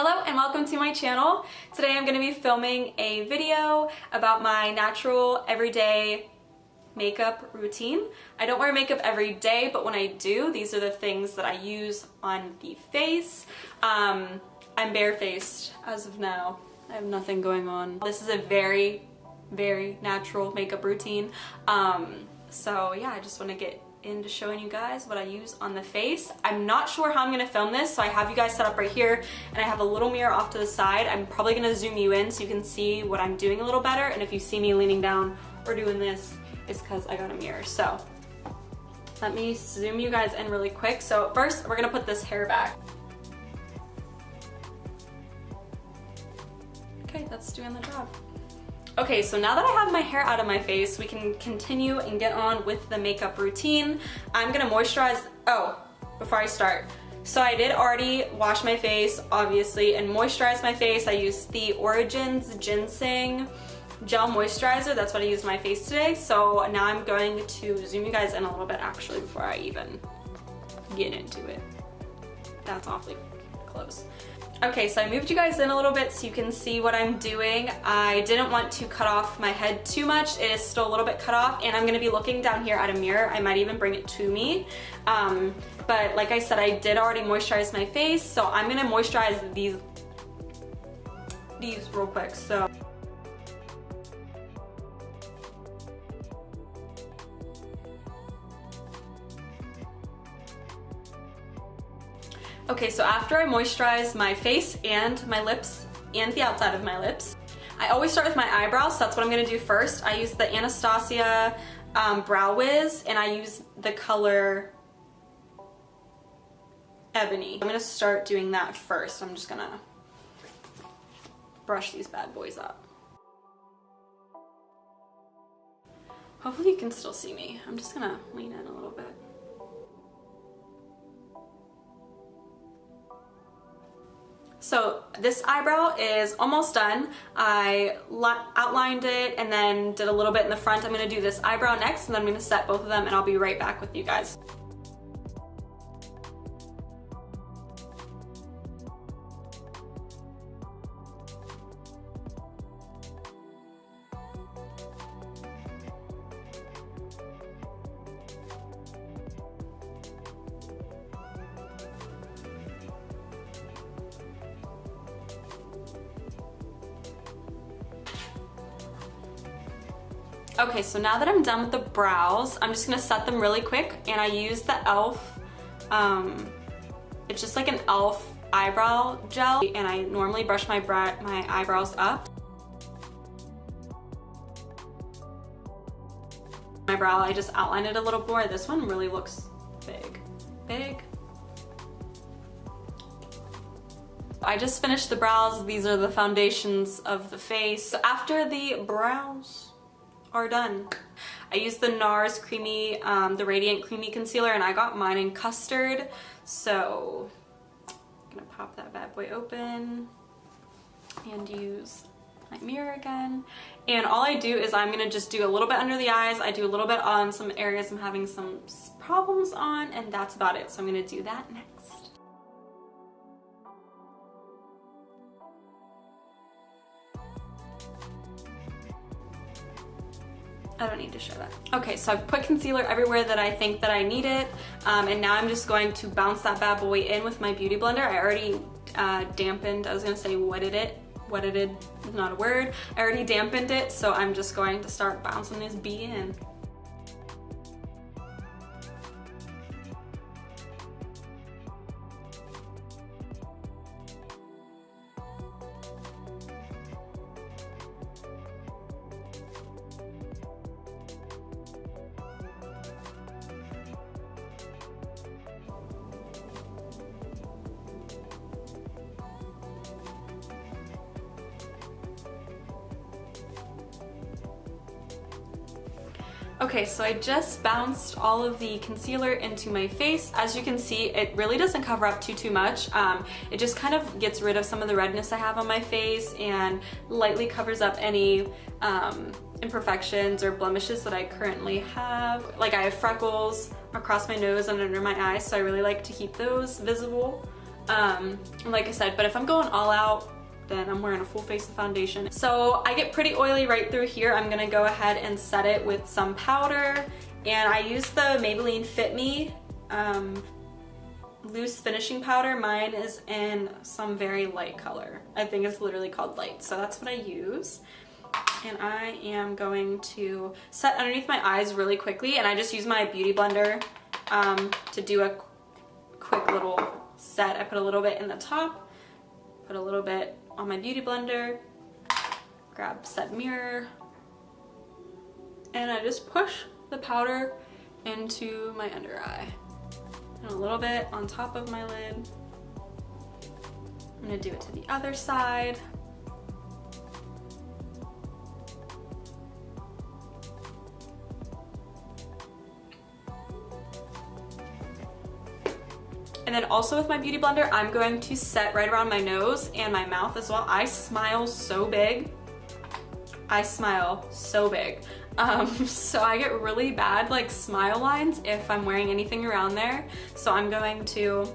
Hello and welcome to my channel. Today I'm going to be filming a video about my natural everyday makeup routine. I don't wear makeup every day, but when I do, these are the things that I use on the face. I'm barefaced as of now. I have nothing going on. This is a very natural makeup routine. So yeah, I just want to get into showing you guys what I use on the face. I'm not sure how I'm going to film this, so I have you guys set up right here and I have a little mirror off to the side. I'm probably going to zoom you in so you can see what I'm doing a little better, and if you see me leaning down or doing this, it's because I got a mirror. So let me zoom you guys in really quick. So first we're going to put this hair back. Okay, that's doing the job. Okay, so now that I have my hair out of my face, we can continue and get on with the makeup routine. I'm gonna moisturize, before I start. So I did already wash my face, obviously, and moisturize my face. I used the Origins Ginseng Gel Moisturizer. That's what I used on my face today. So now I'm going to zoom you guys in a little bit, actually, before I even get into it. That's awfully close. Okay, so I moved you guys in a little bit so you can see what I'm doing. I didn't want to cut off my head too much. It is still a little bit cut off, and I'm gonna be looking down here at a mirror. I might even bring it to me. But like I said, I did already moisturize my face, so I'm gonna moisturize these real quick. So okay, so after I moisturize my face and my lips and the outside of my lips, I always start with my eyebrows, so that's what I'm gonna do first. I use the Anastasia Brow Wiz, and I use the color Ebony. I'm gonna start doing that first. I'm just gonna brush these bad boys up. Hopefully you can still see me. I'm just gonna lean in a little bit. So this eyebrow is almost done. I outlined it and then did a little bit in the front. I'm gonna do this eyebrow next, and then I'm gonna set both of them, and I'll be right back with you guys. Okay, so now that I'm done with the brows, I'm just gonna set them really quick, and I use the e.l.f. It's just like an e.l.f. eyebrow gel, and I normally brush my eyebrows up. My brow, I just outlined it a little more. This one really looks big. I just finished the brows. These are the foundations of the face. So after the brows are done, I used the NARS Creamy, the Radiant Creamy Concealer, and I got mine in Custard. So I'm gonna pop that bad boy open and use my mirror again. And all I do is I'm gonna just do a little bit under the eyes. I do a little bit on some areas I'm having some problems on, and that's about it. So I'm gonna do that next. I don't need to show that. Okay, so I've put concealer everywhere that I think that I need it, and now I'm just going to bounce that bad boy in with my Beauty Blender. I already dampened, I was gonna say wetted is not a word. I already dampened it, so I'm just going to start bouncing this B in. Okay, so I just bounced all of the concealer into my face. As you can see, it really doesn't cover up too much. It just kind of gets rid of some of the redness I have on my face and lightly covers up any imperfections or blemishes that I currently have. Like, I have freckles across my nose and under my eyes, so I really like to keep those visible. like I said, but if I'm going all out, then I'm wearing a full face of foundation. So I get pretty oily right through here. I'm gonna go ahead and set it with some powder, and I use the Maybelline Fit Me loose finishing powder. Mine is in some very light color. I think it's literally called light, so that's what I use. And I am going to set underneath my eyes really quickly, and I just use my beauty blender to do a quick little set. I put a little bit in the top, put a little bit on my beauty blender, grab set mirror, and I just push the powder into my under eye. And a little bit on top of my lid. I'm gonna do it to the other side. And then also with my beauty blender, I'm going to set right around my nose and my mouth as well. I smile so big. I smile so big. So I get really bad like smile lines if I'm wearing anything around there. So I'm going to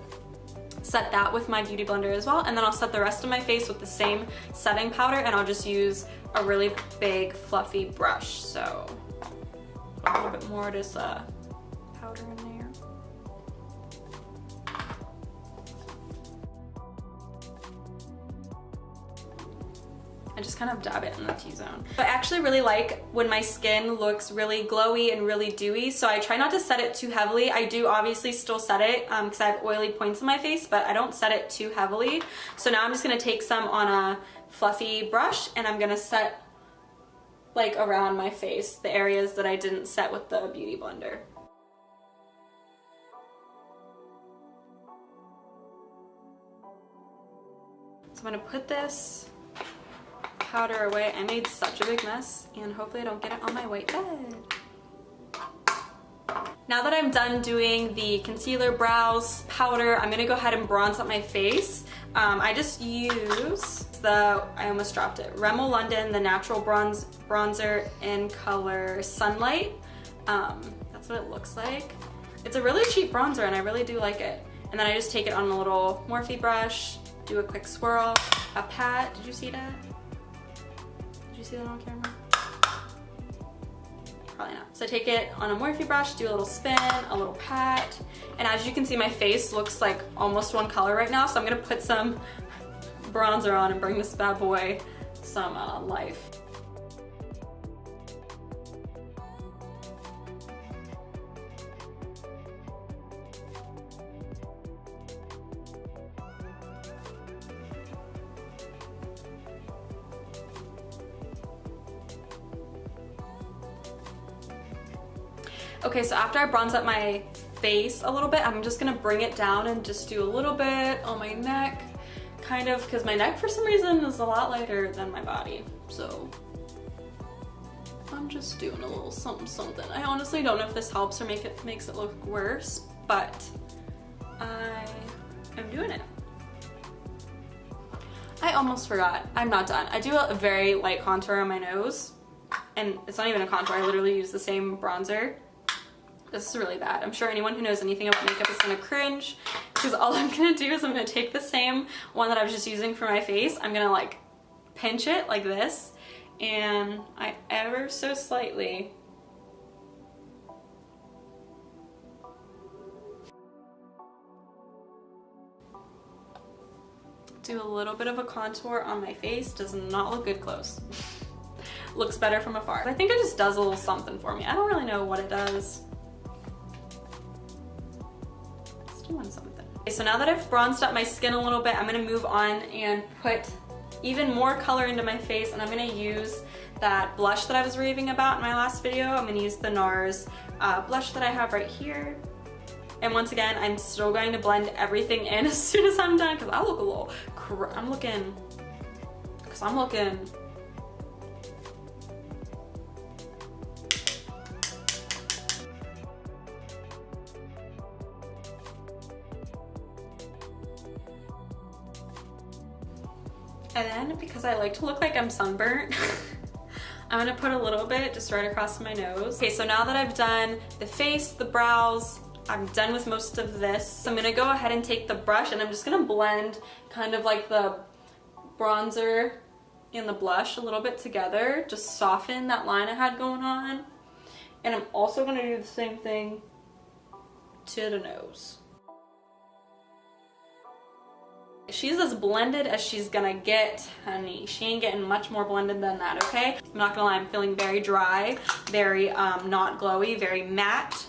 set that with my beauty blender as well. And then I'll set the rest of my face with the same setting powder, and I'll just use a really big fluffy brush. So a little bit more of this powder in there. I just kind of dab it in the T-zone. I actually really like when my skin looks really glowy and really dewy, so I try not to set it too heavily. I do obviously still set it because I have oily points in my face, but I don't set it too heavily. So now I'm just gonna take some on a fluffy brush, and I'm gonna set like around my face, the areas that I didn't set with the beauty blender. So I'm gonna put this powder away. I made such a big mess, and hopefully I don't get it on my white bed. Now that I'm done doing the concealer, brows, powder, I'm gonna go ahead and bronze up my face. I just use I almost dropped it, Rimmel London, the Natural Bronzer in color Sunlight. That's what it looks like. It's a really cheap bronzer, and I really do like it. And then I just take it on a little Morphe brush, do a quick swirl, a pat. Did you see that? See that on camera? Probably not. So I take it on a Morphe brush, do a little spin, a little pat, and as you can see, my face looks like almost one color right now, so I'm gonna put some bronzer on and bring this bad boy some life. Okay, so after I bronze up my face a little bit, I'm just gonna bring it down and just do a little bit on my neck, kind of, because my neck for some reason is a lot lighter than my body. So I'm just doing a little something something. I honestly don't know if this helps or makes it look worse, but I am doing it. I almost forgot, I'm not done. I do a very light contour on my nose, and it's not even a contour, I literally use the same bronzer. This is really bad. I'm sure anyone who knows anything about makeup is gonna cringe, because all I'm gonna do is I'm gonna take the same one that I was just using for my face, I'm gonna like pinch it like this, and I ever so slightly do a little bit of a contour on my face. Does not look good close. Looks better from afar. I think it just does a little something for me. I don't really know what it does. Doing something. Okay, so now that I've bronzed up my skin a little bit, I'm gonna move on and put even more color into my face, and I'm gonna use that blush that I was raving about in my last video. I'm gonna use the NARS blush that I have right here. And once again, I'm still going to blend everything in as soon as I'm done, because I look a little, I'm looking. And then, because I like to look like I'm sunburnt, I'm gonna put a little bit just right across my nose. Okay, so now that I've done the face, the brows, I'm done with most of this. So I'm gonna go ahead and take the brush and I'm just gonna blend kind of like the bronzer and the blush a little bit together. Just soften that line I had going on. And I'm also gonna do the same thing to the nose. She's as blended as she's gonna get, honey. She ain't getting much more blended than that, okay? I'm not gonna lie, I'm feeling very dry, very not glowy, very matte.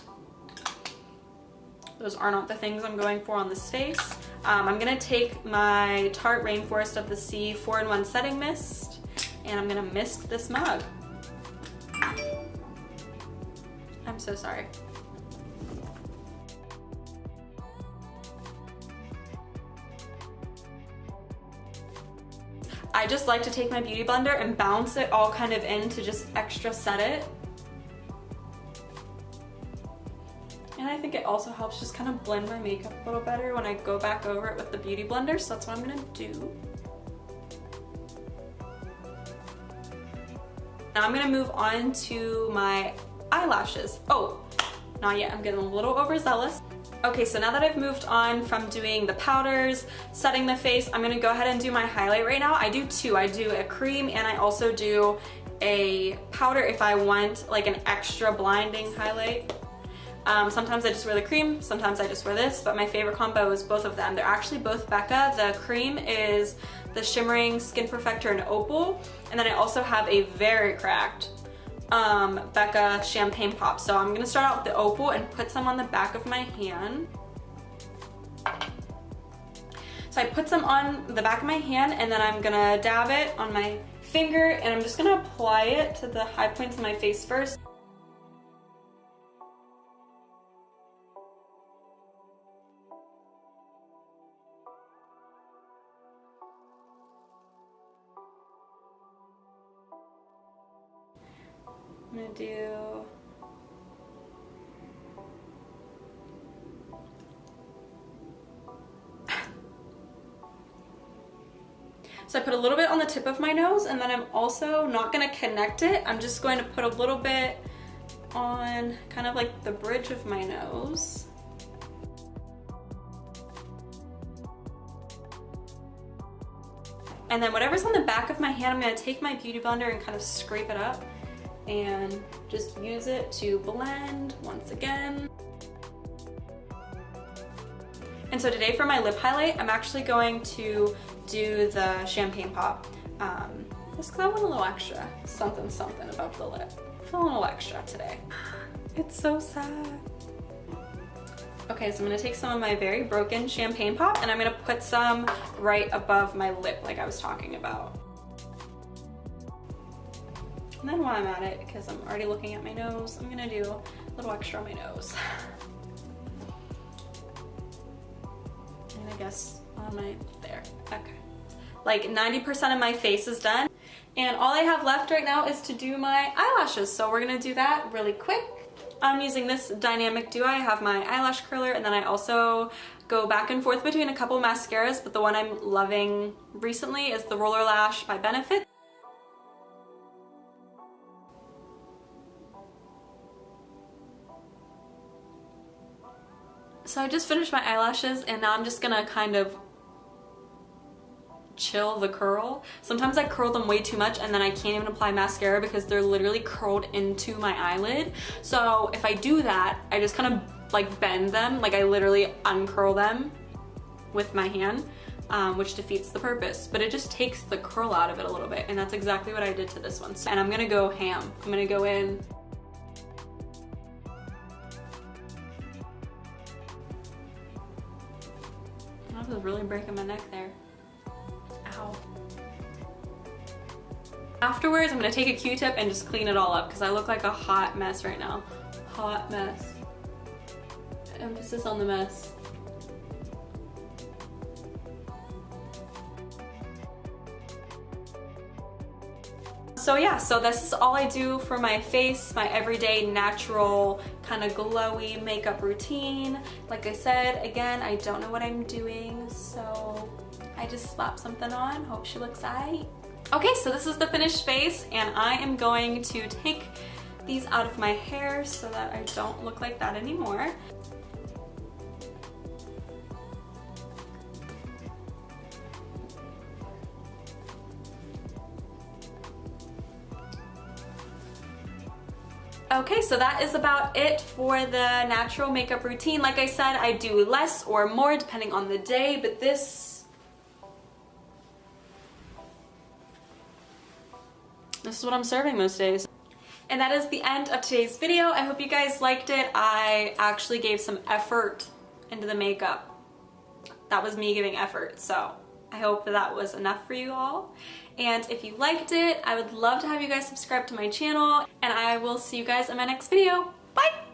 Those are not the things I'm going for on this face. I'm gonna take my Tarte Rainforest of the Sea 4-in-1 Setting Mist, and I'm gonna mist this mug. I'm so sorry. I just like to take my beauty blender and bounce it all kind of in to just extra set it. And I think it also helps just kind of blend my makeup a little better when I go back over it with the beauty blender, so that's what I'm gonna do. Now I'm gonna move on to my eyelashes. Oh, not yet, I'm getting a little overzealous. Okay, so now that I've moved on from doing the powders, setting the face, I'm gonna go ahead and do my highlight right now. I do two, I do a cream and I also do a powder if I want like an extra blinding highlight. Sometimes I just wear the cream, sometimes I just wear this, but my favorite combo is both of them. They're actually both Becca. The cream is the Shimmering Skin Perfector in Opal, and then I also have a very cracked Becca Champagne Pop. So I'm gonna start out with the Opal and put some on the back of my hand. So I put some on the back of my hand and then I'm gonna dab it on my finger and I'm just gonna apply it to the high points of my face first. I'm gonna do so I put a little bit on the tip of my nose and then I'm also not gonna connect it. I'm just going to put a little bit on kind of like the bridge of my nose. And then whatever's on the back of my hand, I'm gonna take my beauty blender and kind of scrape it up and just use it to blend once again. And so today for my lip highlight, I'm actually going to do the Champagne Pop. Just because I want a little extra something about the lip. I feel a little extra today. It's so sad. Okay, so I'm gonna take some of my very broken Champagne Pop and I'm gonna put some right above my lip like I was talking about. And then while I'm at it, because I'm already looking at my nose, I'm gonna do a little extra on my nose. And I guess on my, there, okay. Like 90% of my face is done. And all I have left right now is to do my eyelashes. So we're gonna do that really quick. I'm using this Dynamic Duo. I have my eyelash curler and then I also go back and forth between a couple mascaras, but the one I'm loving recently is the Roller Lash by Benefit. So I just finished my eyelashes and now I'm just gonna kind of chill the curl. Sometimes I curl them way too much and then I can't even apply mascara because they're literally curled into my eyelid. So if I do that, I just kind of like bend them, like I literally uncurl them with my hand, which defeats the purpose. But it just takes the curl out of it a little bit and that's exactly what I did to this one. And I'm gonna go ham. I'm gonna go in. I was really breaking my neck there. Ow. Afterwards, I'm gonna take a Q-tip and just clean it all up because I look like a hot mess right now. Hot mess. Emphasis on the mess. So yeah, so this is all I do for my face, my everyday natural kind of glowy makeup routine. Like I said, again, I don't know what I'm doing, so I just slap something on, hope she looks aight. Okay, so this is the finished face and I am going to take these out of my hair so that I don't look like that anymore. Okay, so that is about it for the natural makeup routine. Like I said, I do less or more depending on the day, but this is what I'm serving most days. And that is the end of today's video. I hope you guys liked it. I actually gave some effort into the makeup. That was me giving effort, so I hope that was enough for you all. And if you liked it, I would love to have you guys subscribe to my channel, and I will see you guys in my next video. Bye!